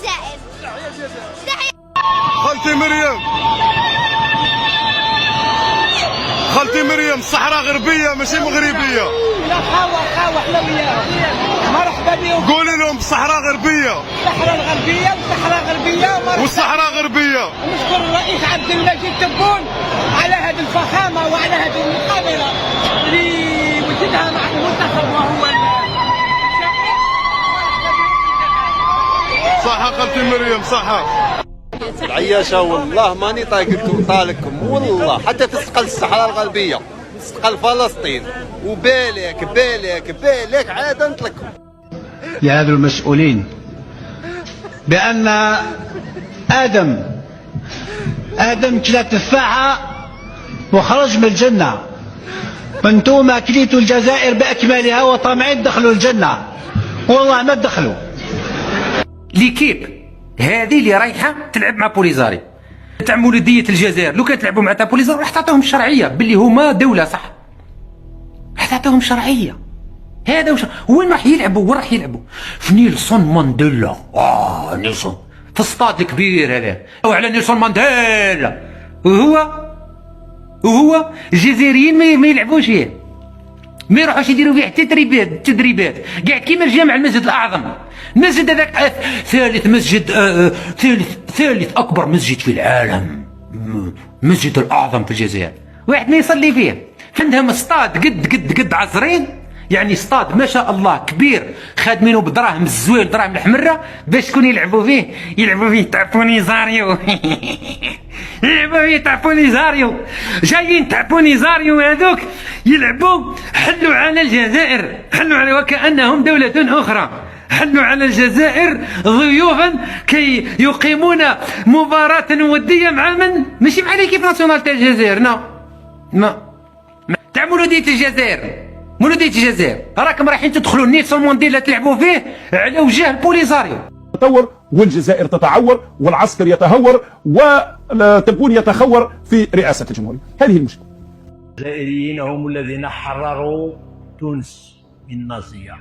الجزائر. خالتي مريم الصحراء غربيه ماشي مغربيه. لا خاوة احنا وياهم. مرحبا بهم. قولي لهم الصحراء غربيه. الصحراء الغربيه والصحراء غربيه والصحراء غربيه. ونشكر الرئيس عبد المجيد تبون على هذه الفخامه وعلى هذه المقابله اللي وجدها مع المنتخب وهو صحة خالتي مريم صحة. العياشة والله ماني طالقكم والله حتى تستقل الصحراء الغربية تستقل فلسطين وبالك عاد نطلقكم يا هذو المسؤولين بأن آدم كلا تفاحة وخرج من الجنة، وانتم كليتوا الجزائر بأكملها وطامعين تدخلوا الجنة، والله ما تدخلوا. ليكيب هذه اللي رايحه تلعب مع بوليزاري تاع مولوديه الجزائر، لو كان تلعبوا مع تاع بوليزاري راح تعطيهم الشرعيه باللي هما دوله صح، راح تعطيهم شرعيه. هذا وين راح يلعبوا؟ وين راح يلعبوا؟ في نيلسون مانديلا. نيلسون في الصطاد الكبير هذا، وعلى نيلسون مانديلا. وهو الجزائريين ما يلعبوش فيه، ما يروحوش يديروا فيه حتى تدريبات كاع كيما الجامع المسجد الاعظم. المسجد هذاك ثالث اكبر مسجد في العالم، المسجد الاعظم في الجزائر، واحد ما يصلي فيه. عندهم اسطاد قد عصرين، يعني اسطاد ما شاء الله كبير، خادمينه بدراهم الزويل دراهم الحمره باش شكون يلعبوا فيه تاع بوليزاريو. يلعبوا فيه تاع بوليزاريو، جايين تاع بوليزاريو هذوك يلعبوا، حلوا على الجزائر، حلوا على وكأنهم دولة أخرى، حلوا على الجزائر ضيوفا كي يقيمون مباراة ودية مع من؟ ماشي مع ليكيب ناسيونال تاع الجزائر، لا تاع مولودية الجزائر، راكم رايحين تدخلوا نيلسون مانديلا تلعبوا فيه على وجه البوليزاريو. تطور والجزائر تتعور والعسكر يتهور وتبون يتخور في رئاسة الجمهورية، هذه المشكلة. الجزائريين هم الذين حرروا تونس من النازية،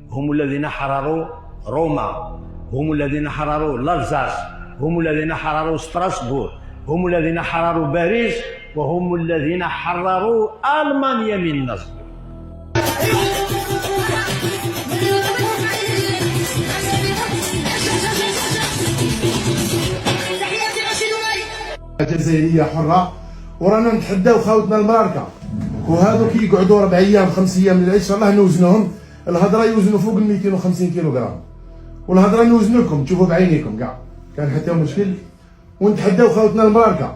هم الذين حرروا روما، هم الذين حرروا لالزاس، هم الذين حرروا ستراسبور، هم الذين حرروا باريس، وهم الذين حرروا ألمانيا من النازية. جزائرية حرة، ورانا نتحداو خاوتنا المراركة، وهذوك يقعدوا 4 أيام 5 أيام للعيش، الله نوزنوهم. الهضرة يوزنوا فوق 250 كيلوغرام، والهضرة نوزنوا لكم تشوفوا بعينيكم كاع، كان حتى مشكل. ونتحداو خاوتنا المراركة،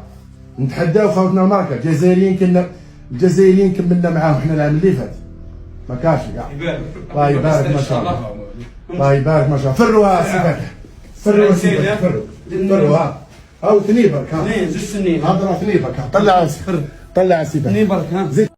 الجزائريين كملنا معاهم حنا العام اللي فات، ما كاش كاع. الله يبارك ما شاء الله، الله يبارك ما شاء الله. فروا سيدك، فروا هاو ثني برك، ها زوج سنين هضره ثني برك، طلع سيدك،